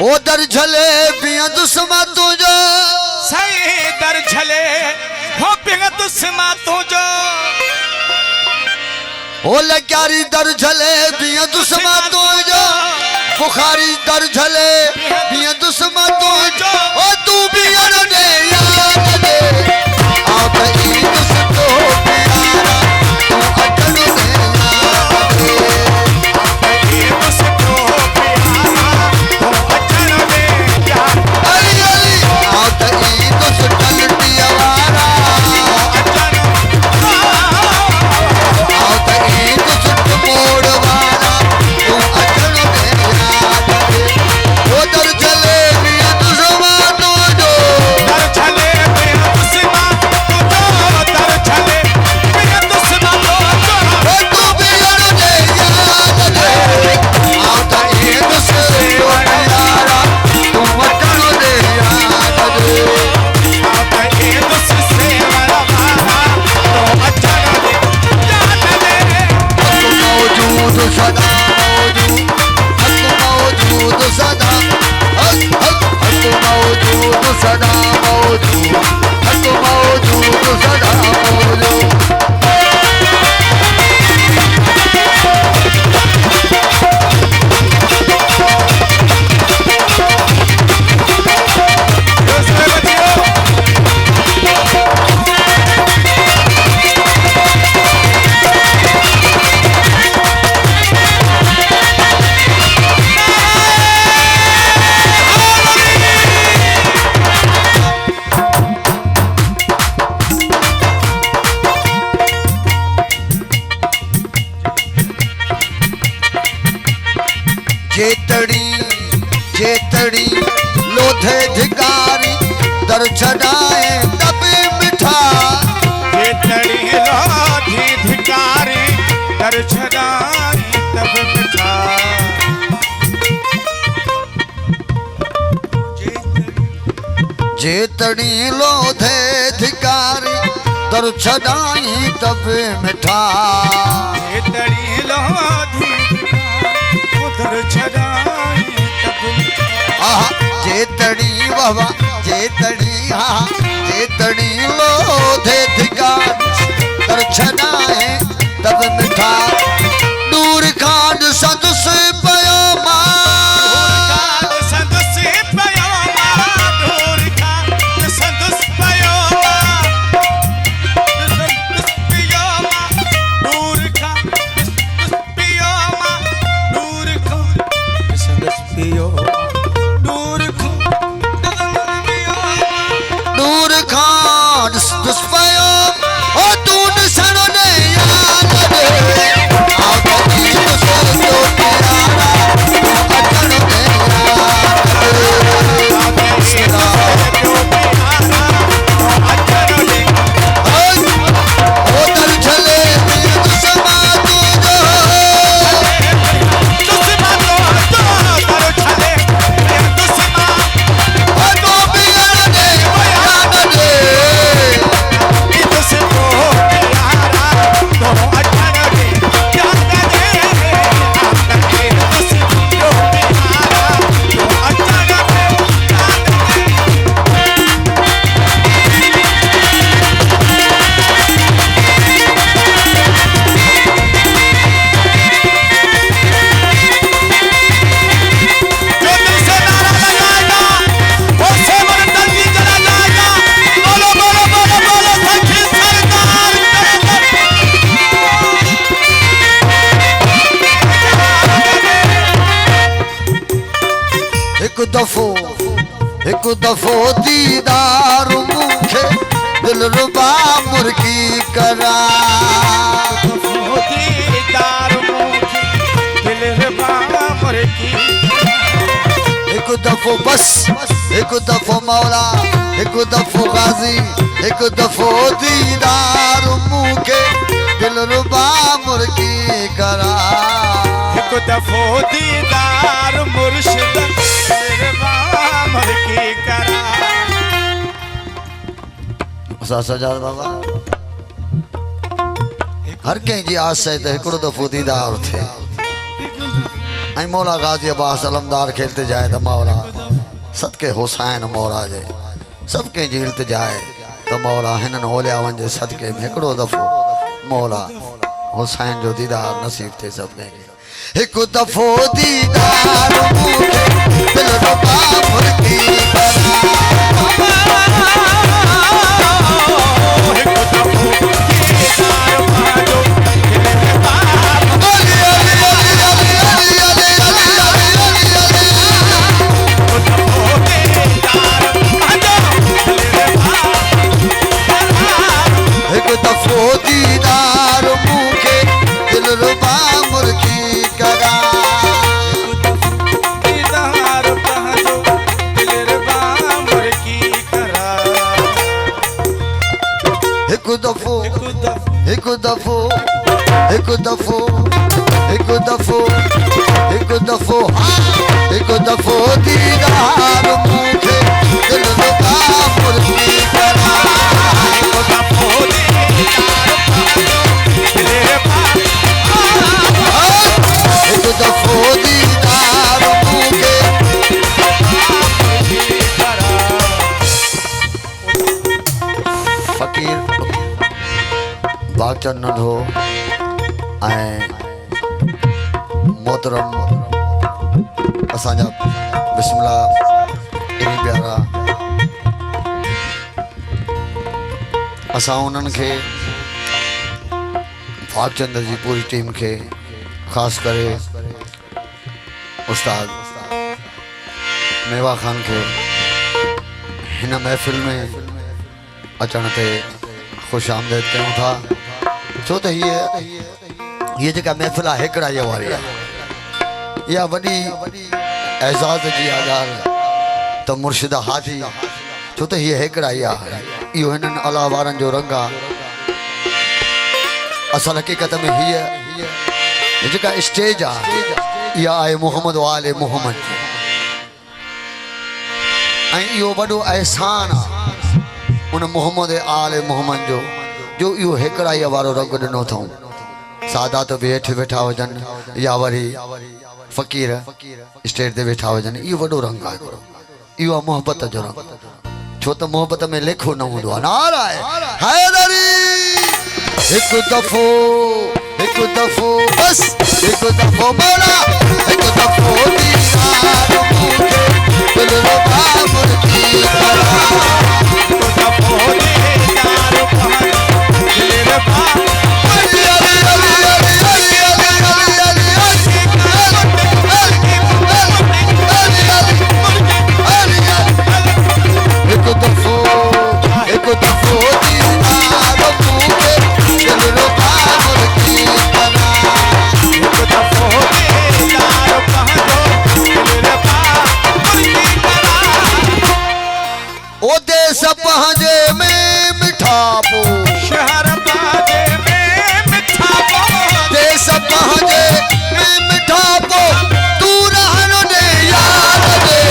ओ दर झले पिया दुश्मा तुझो सही दर झले हो पिया दुश्मा तुझो ओ लग्यारी दर झले पिया दुश्मा तुझो बुखारी दर झले पिया दुश्मा तुझो ओ तू भी अरने याद दे आप ई दुश्मो प्यारा तू अटल दे याद दे आप ई दुश्मो प्यारा तू अटल दे याद अली अली आप ई दुश्मन टियावारा अटल आप ई दुश्मन मोड़वारा तू अटल दे याद दे ओ दर झले पिया दुश्मा तुझो दर झले पिया दुश्मा तुझो दर झले पिया दुश्मा तुझो ओ तू भी अरने याद दे आप ई दुश्मन प्यारा तू अटल दे याद दे आप ई दुश्मन प्यारा तू अटल दे याद दे मौजूद सदा मौजूद सदा हक मौजूद सदा मौजूद हक मौजूद सदा मौजूद उसमें बचियो जेतड़ी लोधे धिकारी दर छड़ाए तबे मिठा जेतड़ी लोधी धिकारी दर छड़ाई तब मिठा जेतड़ी लोधे धिकारी दर छड़ाई तबे मिठा जेतड़ी लोधी उधर छड़ाई तब मिठा आहा जेतड़ी बाबा जेतड़ी हाँ जेतड़ी लोधे धिकारी दर छड़ाए तब मिठा दूर खांड सदस पयो मां संदस पयोमा दूर का संदस पयोमा संदस पयोमा दूर का पयोमा दूर का संदस पयोमा दूर का दूर खांड दुष्पयो ओ तून सनो ने याद दे आप की दुष्पयो प्यारा तू अटल दे याद दे सिरा ओ दर झले पिया दुश्मा तुझो ओ तू भी अरने याद दे एक दफो दीदार मुखे दिल रुबा मुर्गी करा एक दफो बस एक दफो मौला एक दफो गाजी एक दफो दीदार मुखे दिल रुबा मुर्गी करा एक दफो दीदार मुर्शिद की करा सजार बाबा हर कंहिं जी आस आहे त हिकिड़ो दफ़ो दीदार थिए आई मौला गाजी अब्बास अलमदार खेलते जाए तो मौला सदके हुसैन मौला जे सबके झीलते जाए तो मौला हिनन होलिया वंजे सदके में हिकड़ो दफ़ो मौला हुसैन जो दीदार नसीब थे सबने एक दफ़ो दीदार मूंखे दिल रुबा मुर्गी एक दफ़ो दीदार मूंखे दिल रुबा मुर्गी करा दीदार तहजो दिलरुबा मुर्गी करा एक दफ़ो एक दफ़ो एक दफ़ो एक दफ़ो एक दफ़ो एक दफ़ो दीदार मूंखे दिल रुबा मुर्गी करा एक दफ़ो दीदार मूंखे फ़कीर बागचंद नंढो ऐं मोहतरम असांजा बिस्मिल्लाह इनी प्यारा असां उन्हनि खे भागचंद जी पूरी टीम के खास करे उस्ताद मेवा खान के हिन महफ़िल में अचण ते खुश आमदेद कयूं था छो त ये जेका महफ़िल आहे हिकड़ाईअ वारी आहे इहा वॾी एज़ाज़ जी ॻाल्हि त मुर्शिद हाजी छो त हीअ हिकड़ाई आहे इहो हिननि अला वारनि जो रंग आहे असल हकीकत में हीअ जेका स्टेज आहे इहा आहे मोहम्मद वाले मोहम्मद जी ऐं इहो वॾो एहसान आहे उन मोहम्मद आले मोहम्मद जो इहो हिकड़ाईअ वारो रंग ॾिनो अथऊं सादात बि हेठि वेठा हुजनि या वरी फ़कीर स्टेज ते वेठा हुजनि इहो वॾो रंग आहे इहो आहे मोहब्बत जो रंग छो त मोहब्बत में लेखो न हूंदो आहे नारा हैदरी एक दफ़ो बस एक दफ़ो मौला एक दफ़ो दीदार मूंखे दिल रुबा मुर्गी करा एक दफ़ो दीदार दिलरुबा एक दफ़ो दीदार मूंखे दिल रुबा मुर्गी करा एक दफ़ो दीदार तहजो दिलरुबा मुर्गी करा ओ देश पंहिंजे में मिठा पो शहर बाजे में मिठा पो देश पंहिंजे में मिठा पो तू रहन दे यार दे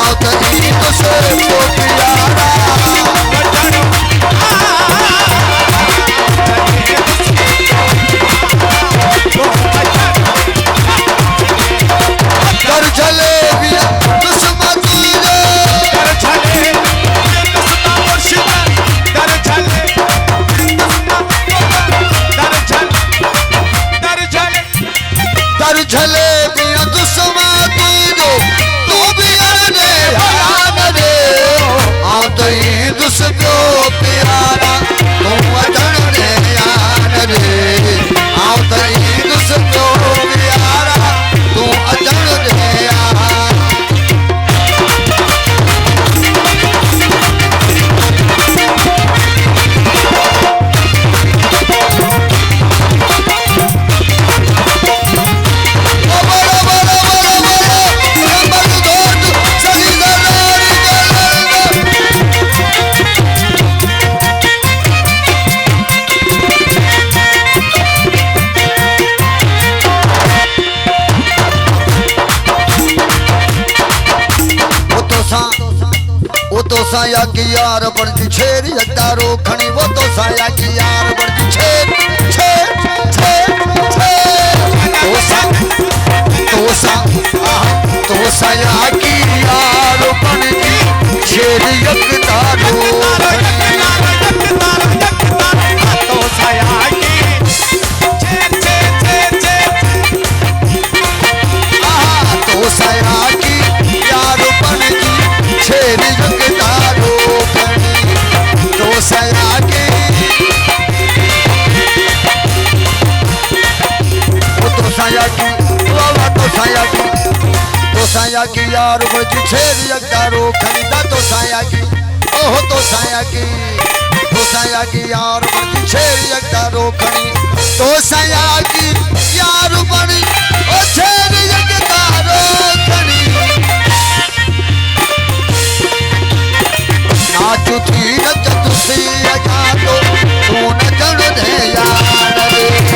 आओ त ईद से को प्यारा कर चले भी दुश्मन तुझे कर चले दुश्मन मुर्शिद कर चले कर चले भी दुश्मन तुझे तू भी अने यार दे आओ त ईद से को प्यारा तू अजण दे यार दे आओ त ईद से को प्यारा तू अजण दे यार तो साया की यार बड़ी छेर यदारो खणी वो तो साया की यार बड़ी छेर छेर छेर छेर तो तो सया की छे छे छे छे तो सया की यार बन जी छेर जगदारो खणी तो सया की तो सया की बाबा तो सया की यार बन जी छेर जगदारो खणी तो सया की ओह तो सया की यार बन जी छेर जगदारो खणी तो सया की यार बन ओ छेर जगदारो खणी नाचू थी नच तुसी अजा तो तू नचण दे यार रे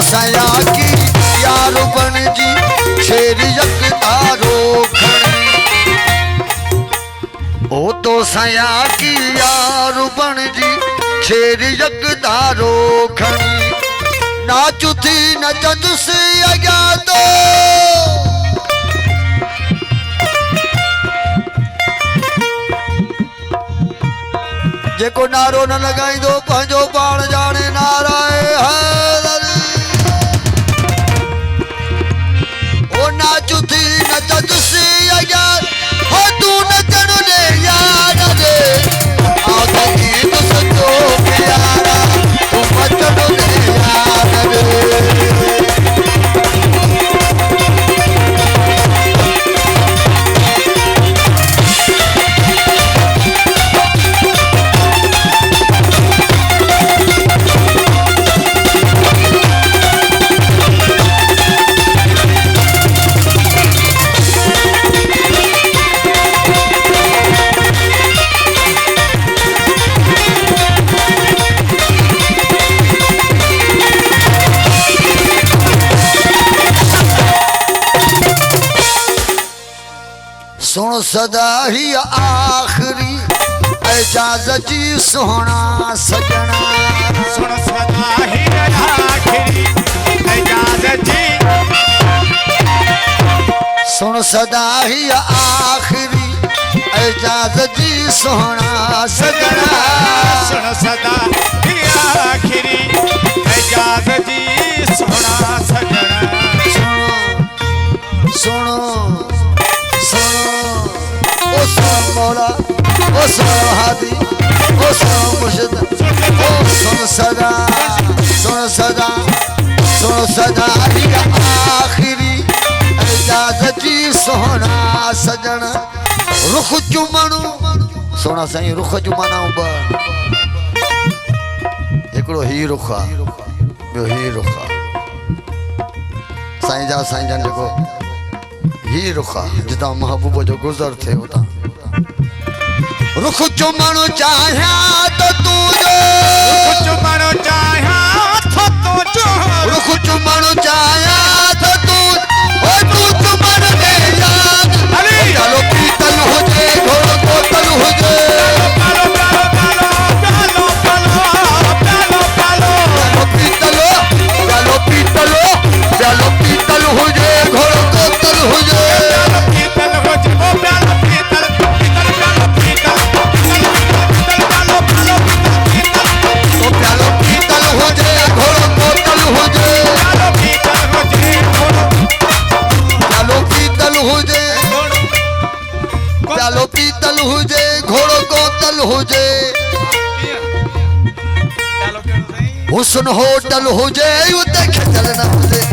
सया की यार बन जी छेर जगदारो खणी ओ तो सया की यार बन जी छेर जगदारो खणी नाचू थी नचंद से अॻियां तो जेको नारो न लॻाईंदो पंहिंजो पाण ॼाणे नाराए नाचू थी नचंद से अॻियां हो तू नचण दे यार रे आगे गीत सचो प्यारा तू नचण दे यार रे सुन सदा ही आखिरी एजाज़त जी सोहना सजना सुन सदा ही आखिरी एजाज़त जी सुन सदा ही आखिरी एजाज़त जी सोहना सजना सुन सदा ही आखिरी एजाज़त जी सोहना सजना सुनो ओ सुनो मौला ओ सुनो हादी ओ सुनो मुर्शिद ओ सुन सदा ही आखिरी एजाज़त जी सोहना सजन रुख चुमणो सोना साईं रुख चुमणो हिकिड़ो ही रुख आहे ॿियो ही रुख आहे साईं जन जेको ही रुखा जिता महबूब जो गुजर थे उता रुख चुमण चाहिया तो तू जो रुख चुमण चाहिया रुख चुमण चाहिया तो तू ओ तू चुमण दे याद चलो पीतल हुजे घोड़ो बोतल हुजे चलो पीतल हुजे घोड़ो बोतल हुजे पीतल हुजे घोड़ो कोतल हुजे हुस्न होटल हुजे उते खिचल न हुजे